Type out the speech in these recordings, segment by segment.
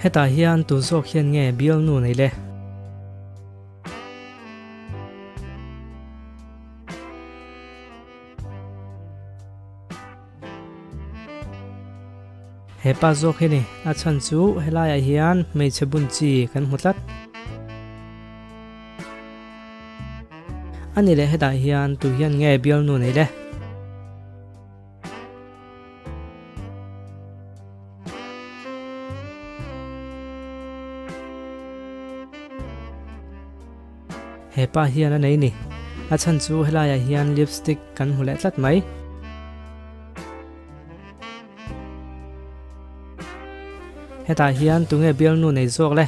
heta hian tu zawk hian nge bial nu nei le hepa zawk hi ni a chan chu helai hian meiche bun chi kan hmutlat ani le heta hian tu hian nge bial nu nei le hepa hian a nei ni a chan chu helai hian lipstick kan hmu le tlat mai heta hian tu nge bial nu nei zawk le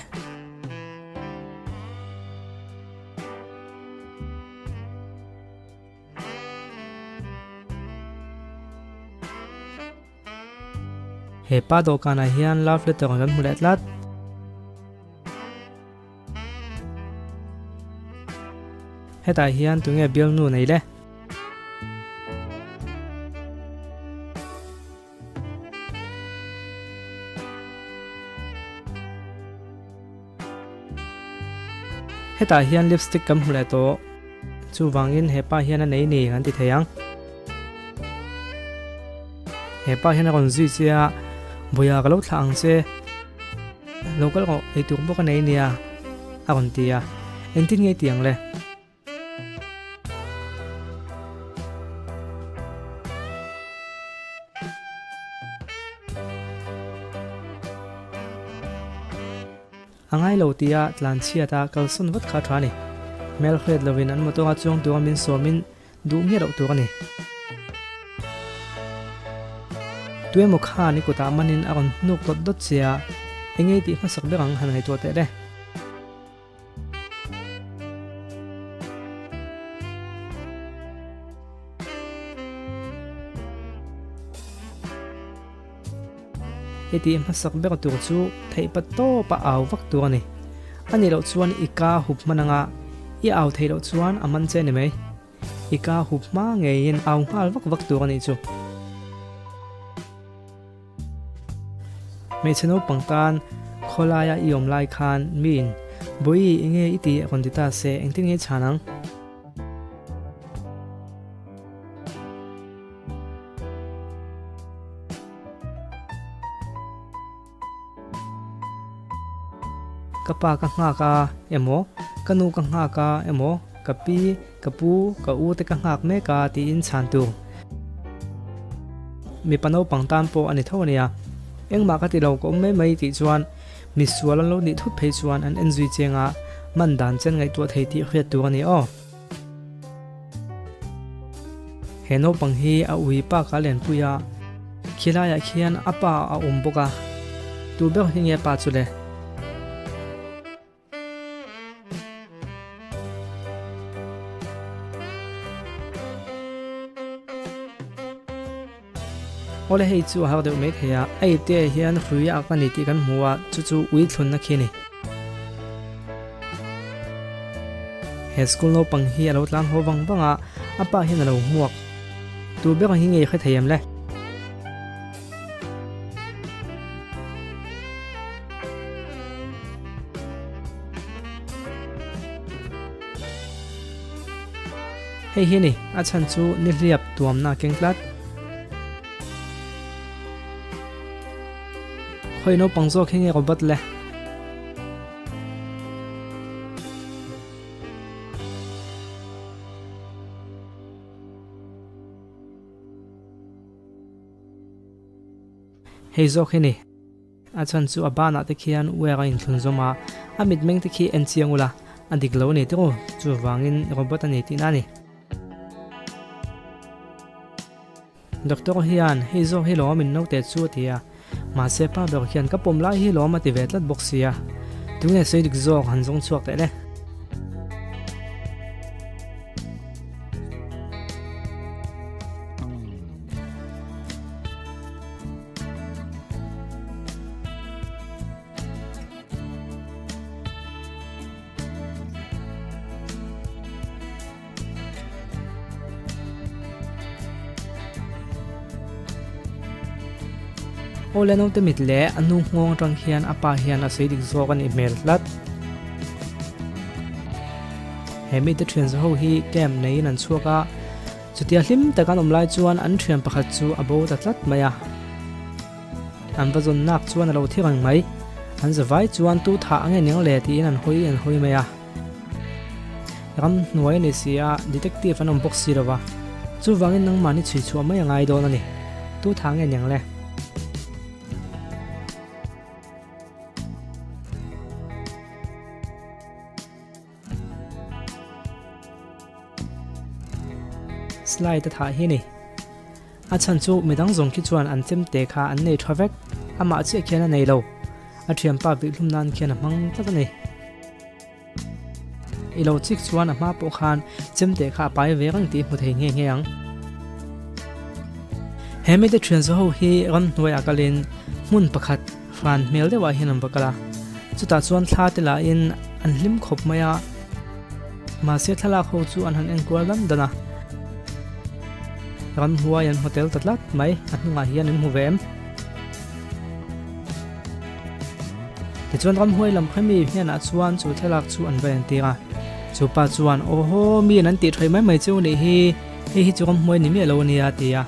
hepa dawhkanah hian love letter kan hmu le tlat heta hian tu nge bial nu nei le heta hian lipstick kan hmu le to chu wangin hepa hian a nei ni kan ti theiang hepa hian a ron zui chia boya ka lo thla ang che local ko ei tu bo ka nei nia a ron tia entin ngei tiang le angai lo tia tlan chia ta kalson wat kha thani mel khred lovin an motonga chong tu min somin du nge ro tu ani tue mo kha ni ko ta manin aron nuk dot dot chia engei ti masak berang han hai to te de eti masak ber tu chu thei pa to pa aw vak tu ani ani lo chuan ika hup mananga I aw thei lo chuan aman che ni mai ika hup ma nge in aw hal vak vak tu ani chu me cheno pangtan kholaya iom lai khan min boi inge iti kondita se engtin nge chanang kapa ka nga ka emo kanu ka nga ka emo kapi kapu ka u te ka ngak me ka ti in chan tu mi pano pangtan po ani thonia engma ka ti lo ko me mai ti chuan mi sual lo ni thut phei chuan an enjui chenga man dan chen ngai tu thei ti khriat tu ani o heno panghi a ui pa ka len puya khilaya khian apa a umboka tu be hinge pa chule ole hei chu ha de me thea ai te hian hruya ka ni ti kan huwa chu chu ui thlun na khini he school no pang hi alo tlang ho wang banga apa hin alo muak tu be ka hinge kha theiam le hei hi ni a chan chu ni hliap tuam na kengtlat khoi no pangzo khinge ko batle hei zo khini achan chu abana te khian uera in thun zoma amit meng te khi en chiangula adik lo ni to chu wangin robot ani ti nani doctor hian hei zo hi lo min no te chu tia ma se pa ber khian ka pom lai hi lo ma ti vetlat boxia tunge seidik zo han jong chuak te le ole no te mit le anu ngong tang hian apa hian a sei dik zo kan email lat hemi te thian zo hi kem nei nan chuaka chutia hlim ta kan omlai chuan an thiam pakhat chu abo ta tlat maya an vazon nak chuan alo thirang mai an zawai chuan tu tha ange ning le ti an hoi maya ram nuai ni sia detective an box sirawa chu wangin nang mani chui chu mai ngai don ani tu tha nge ning le slide ta tha hi ni a chan chu midang zong ki chuan an chem te kha an nei thavek ama che khian nei lo a thiam pa bi hlum nan khian mang ta ni ilo chik chuan a ma po khan chem te kha pai ve rang ti mu thei nge yang hemi te thian zo hi ran noi akalin mun pakhat fan mel de wa hinam bakala chuta chuan thla te la in an hlim khop maya ma se thala kho chu an han en kwal lam dana ran huayan hotel tatlat mai atnunga hian in huvem ti chuan ram huai lam khami hian a chuan chu thalak chu an ven tira chu pa chuan oho mi nan ti thai mai chu ni hi chu ram huai ni mi lo ni a tia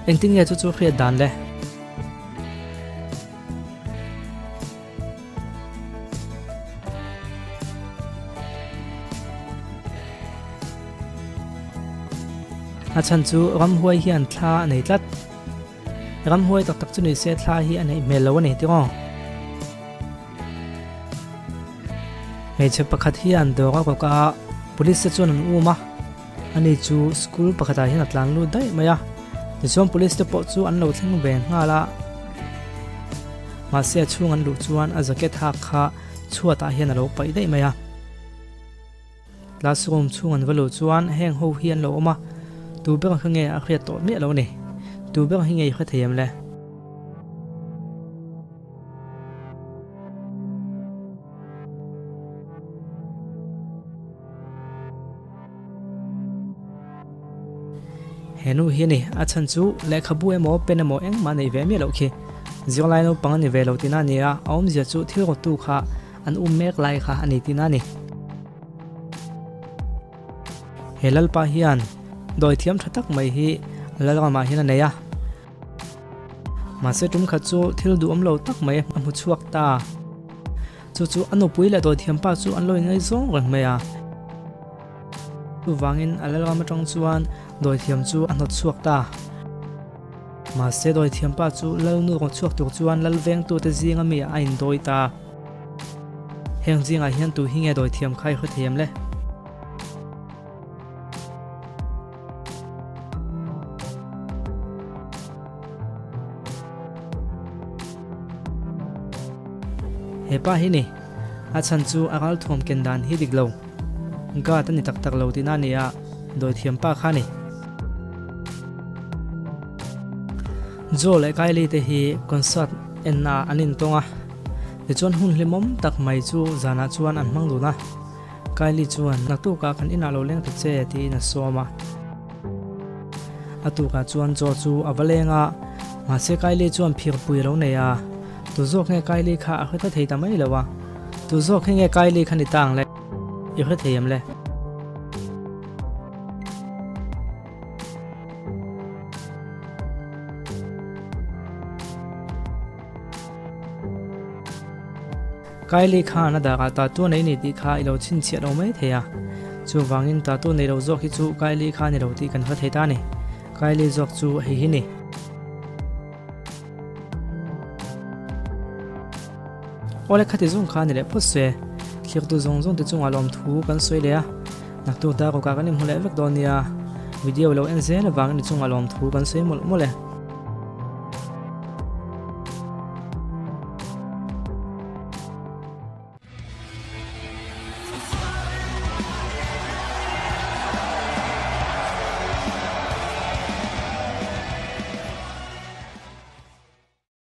engting ya chu khre dan le a chan chu ram huai hian thla nei tlat ram huai tak chu ni se thla hi anei mel lo ni ti ngo hei che pakhat hian dora ko ka police se chun an uma ani chu school pakhata hian atlang lu dai maya ti som police te po chu an lo thleng ben nga la ma se chung an lu chuan a jacket ha kha chuata hian a lo pai dai maya classroom chung an valu chuan heng ho hian lo oma tu beng khange a khriat to me lo ni tu beng hinge kha theyam le henu hi ni a chan chu lekha bu emo pen emo eng ma nei ve mi lo khi zirlai no pang ni ve lo tina ni a om zia chu thil ro tu kha an mek lai kha ani tina ni helal pa hian doi thiam thatak mai hi lalwa ma hin neya ma se tum kha chu thil du lo tak mai amu chuak ta chu anu puila doi thiam pa chu an loi ngai zong rang maya tu wangin alalwa ma tang chuan doi thiam chu an hot chuak ta ma se doi thiam pa chu lal nu ro chuak tu chuan lal veng tu te zinga mi a in doi ta heng zinga hian tu hinge doi thiam khai kha thiam le hepa hi ni a chan chu agal thom ken dan hi diglo ga ta ni tak tak lo tina nia doi thiam pa kha ni zo le kai li te hi concert enna anin tonga ti chon hun hlimom tak mai chu zana chuan an mang duna kai li chuan na tu ka khan ina lo leng te che ti na soma atu ka chuan zo chu avalenga ma se kai li chuan phir pui ro ne ya tu zo khe kai li kha a khata thei ta mai lawa tu zo khe nge kai li khani tang le i kha theiam le kai li kha na da ga ta tu nei ni ti kha i lo chin chia lo mai theya chu wangin ta tu nei lo zo khi chu kai li kha ni lo ti kan kha thei ta ni kai li zok chu hi ni ole khati zung kha ni le phose thlir tu zong zong te chung alom thu kan soi le a nak tu da ko ka kan im hule vek don nia video lo en zen wang ni chung alom thu kan soi mol mole